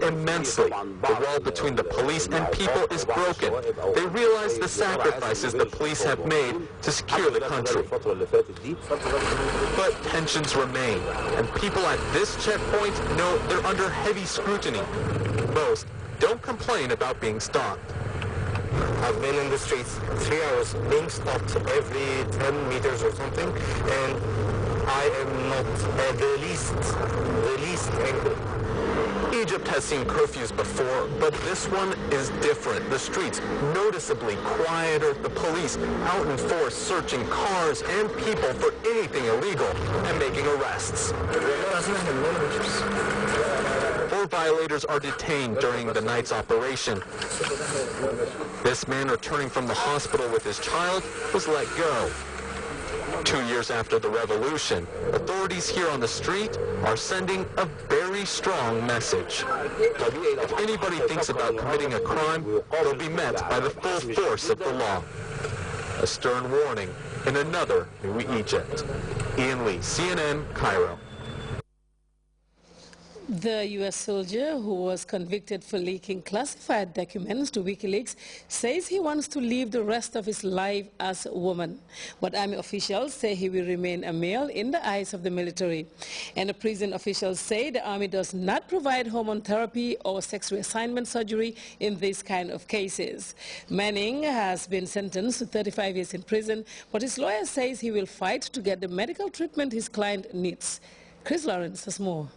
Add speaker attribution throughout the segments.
Speaker 1: immensely. The wall between the police and people is broken. They realize the sacrifices the police have made to secure the country. But tensions remain, and people at this checkpoint know they're under heavy scrutiny. Most don't complain about being stopped.
Speaker 2: I've been in the streets 3 hours, being stopped every 10 meters or something, and I am not the least angry.
Speaker 1: Egypt has seen curfews before, but this one is different. The streets noticeably quieter, the police out in force searching cars and people for anything illegal and making arrests. 4 violators are detained during the night's operation. This man returning from the hospital with his child was let go. 2 years after the revolution, authorities here on the street are sending a very strong message. If anybody thinks about committing a crime, they'll be met by the full force of the law. A stern warning in another new Egypt. Ian Lee, CNN, Cairo.
Speaker 3: The U.S. soldier who was convicted for leaking classified documents to WikiLeaks says he wants to live the rest of his life as a woman. But Army officials say he will remain a male in the eyes of the military. And the prison officials say the Army does not provide hormone therapy or sex reassignment surgery in these kind of cases. Manning has been sentenced to 35 years in prison, but his lawyer says he will fight to get the medical treatment his client needs. Chris Lawrence has more.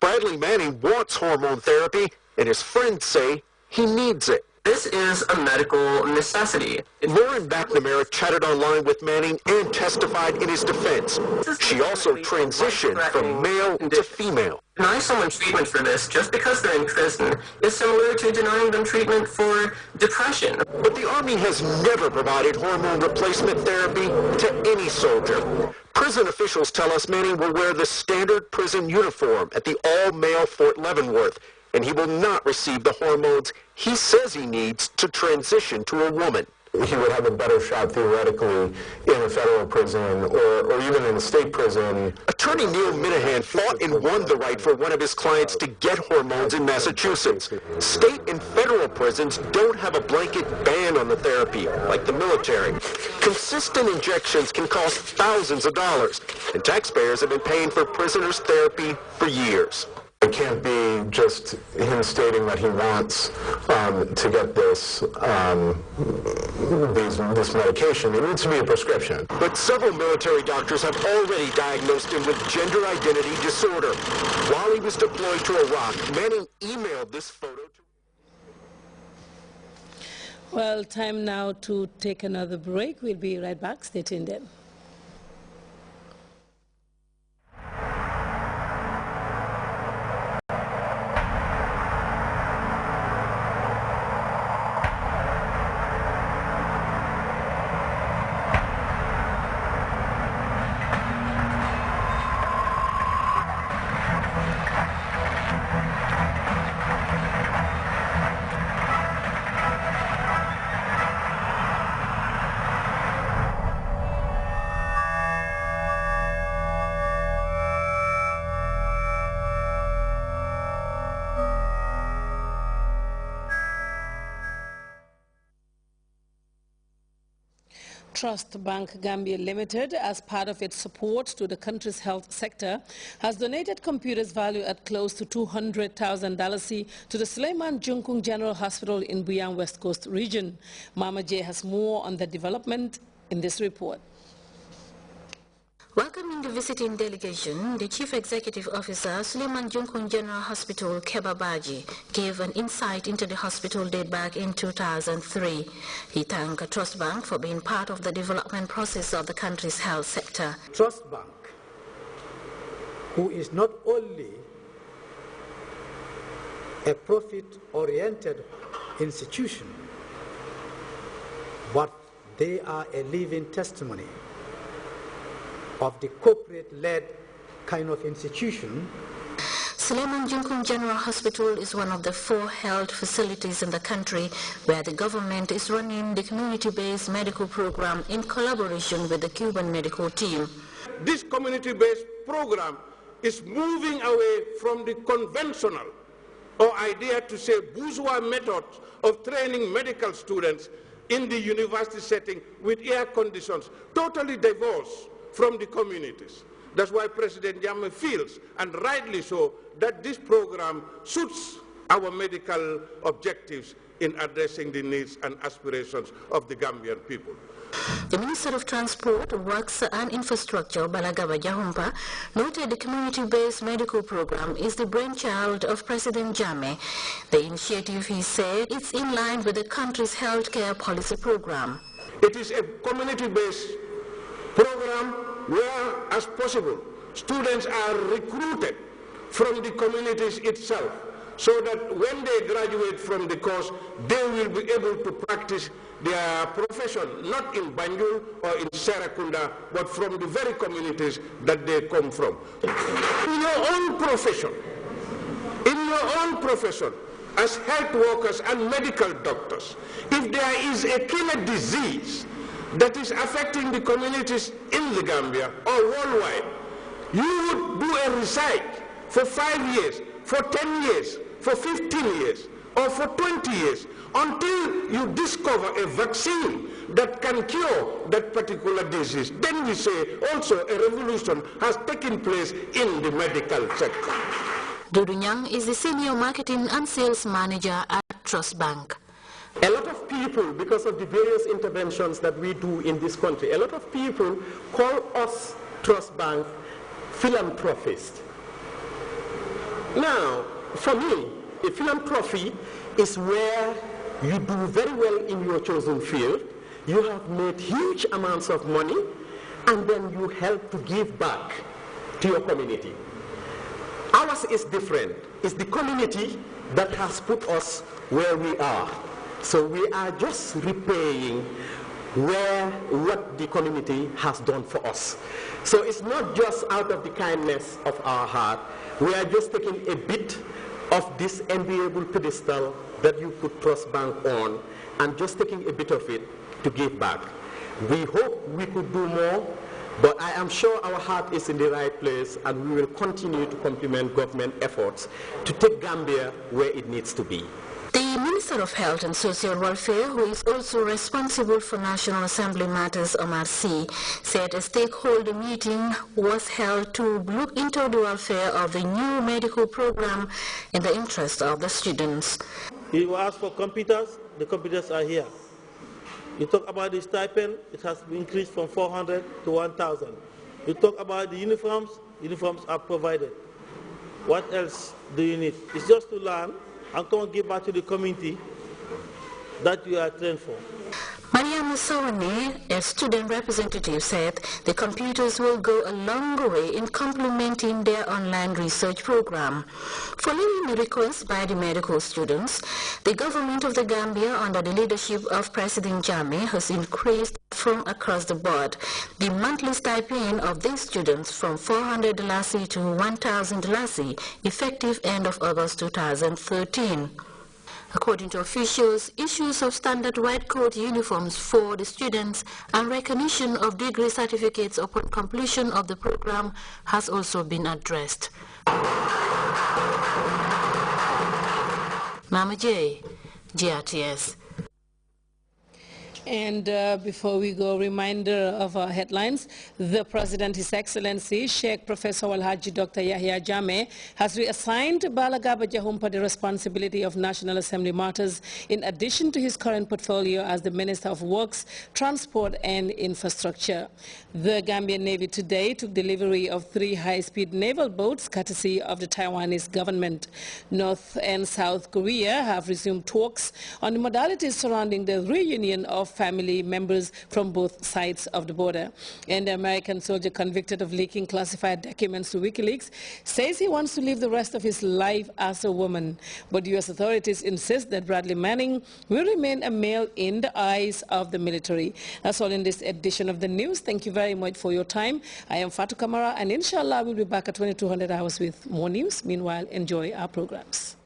Speaker 4: Bradley Manning wants hormone therapy, and his friends say he needs it.
Speaker 5: This is a medical necessity.
Speaker 4: Lauren McNamara chatted online with Manning and testified in his defense. She also transitioned from male to female.
Speaker 5: Deny someone treatment for this just because they're in prison is similar to denying them treatment for depression.
Speaker 4: But the Army has never provided hormone replacement therapy to any soldier. Prison officials tell us Manning will wear the standard prison uniform at the all-male Fort Leavenworth, and he will not receive the hormones he says he needs to transition to a woman.
Speaker 6: He would have a better shot theoretically in a federal prison or even in a state prison.
Speaker 4: Attorney Neil Minahan fought and won the right for one of his clients to get hormones in Massachusetts. State and federal prisons don't have a blanket ban on the therapy, like the military. Consistent injections can cost thousands of dollars, and taxpayers have been paying for prisoners' therapy for years.
Speaker 6: It can't be just him stating that he wants to get this medication. It needs to be a prescription.
Speaker 4: But several military doctors have already diagnosed him with gender identity disorder. While he was deployed to Iraq, Manning emailed this photo to...
Speaker 3: Well, time now to take another break. We'll be right back. Stay tuned in. Trust Bank Gambia Limited, as part of its support to the country's health sector, has donated computers valued at close to $200,000 to the Suleiman Junkung General Hospital in Buyang West Coast region. Mama J has more on the development in this report.
Speaker 7: Welcoming the visiting delegation, the Chief Executive Officer, Suleiman Junkung General Hospital, Keba Baji, gave an insight into the hospital date back in 2003. He thanked Trust Bank for being part of the development process of the country's health sector.
Speaker 8: Trust Bank, who is not only a profit-oriented institution, but they are a living testimony of the corporate-led kind of institution.
Speaker 7: Suleiman Junkung General Hospital is one of the 4 health facilities in the country where the government is running the community-based medical program in collaboration with the Cuban medical team.
Speaker 9: This community-based program is moving away from the conventional or idea to say bourgeois methods of training medical students in the university setting with air conditions, totally divorced from the communities. That's why President Jammeh feels, and rightly so, that this program suits our medical objectives in addressing the needs and aspirations of the Gambian people.
Speaker 7: The Minister of Transport, Works and Infrastructure, Balagaba Jahumpa, noted the community-based medical program is the brainchild of President Jammeh. The initiative, he said, is in line with the country's healthcare policy program.
Speaker 9: It is a community-based program where, as possible, students are recruited from the communities itself, so that when they graduate from the course, they will be able to practice their profession, not in Banjul or in Serakunda, but from the very communities that they come from. In your own profession, as health workers and medical doctors, if there is a killer disease that is affecting the communities in the Gambia or worldwide, you would do a research for 5 years, for 10 years, for 15 years, or for 20 years, until you discover a vaccine that can cure that particular disease. Then we say also a revolution has taken place in the medical sector.
Speaker 7: Dudu Nyang is the Senior Marketing and Sales Manager at Trust Bank.
Speaker 10: A lot of people, because of the various interventions that we do in this country, a lot of people call us Trust Bank philanthropists. Now, for me, a philanthropy is where you do very well in your chosen field, you have made huge amounts of money, and then you help to give back to your community. Ours is different. It's the community that has put us where we are. So we are just repaying what the community has done for us. So it's not just out of the kindness of our heart. We are just taking a bit of this enviable pedestal that you put Trust Bank on and just taking a bit of it to give back. We hope we could do more, but I am sure our heart is in the right place, and we will continue to complement government efforts to take Gambia where it needs to be.
Speaker 7: The Minister of Health and Social Welfare, who is also responsible for National Assembly Matters, Omar C., said a stakeholder meeting was held to look into the welfare of the new medical program in the interest of the students.
Speaker 11: You asked for computers, the computers are here. You talk about the stipend, it has increased from 400 to 1,000. You talk about the uniforms are provided. What else do you need? It's just to learn and come and give back to the community that you are trained for.
Speaker 7: Maria Musawane, a student representative, said the computers will go a long way in complementing their online research program. Following a request by the medical students, the government of the Gambia, under the leadership of President Jammeh, has increased from across the board the monthly stipend of these students from $400 to $1,000, effective end of August 2013. According to officials, issues of standard white coat uniforms for the students and recognition of degree certificates upon completion of the program has also been addressed. Mama J, GRTS.
Speaker 3: And before we go, reminder of our headlines. The President, His Excellency, Sheikh Professor Alhaji Dr. Yahya Jammeh, has reassigned Balagaba Jahumpa the responsibility of National Assembly matters in addition to his current portfolio as the Minister of Works, Transport and Infrastructure. The Gambian Navy today took delivery of 3 high-speed naval boats courtesy of the Taiwanese government. North and South Korea have resumed talks on the modalities surrounding the reunion of family members from both sides of the border. And the American soldier convicted of leaking classified documents to WikiLeaks says he wants to live the rest of his life as a woman. But U.S. authorities insist that Bradley Manning will remain a male in the eyes of the military. That's all in this edition of the news. Thank you very much for your time. I am Fatou Kamara, and inshallah we'll be back at 2200 hours with more news. Meanwhile, enjoy our programs.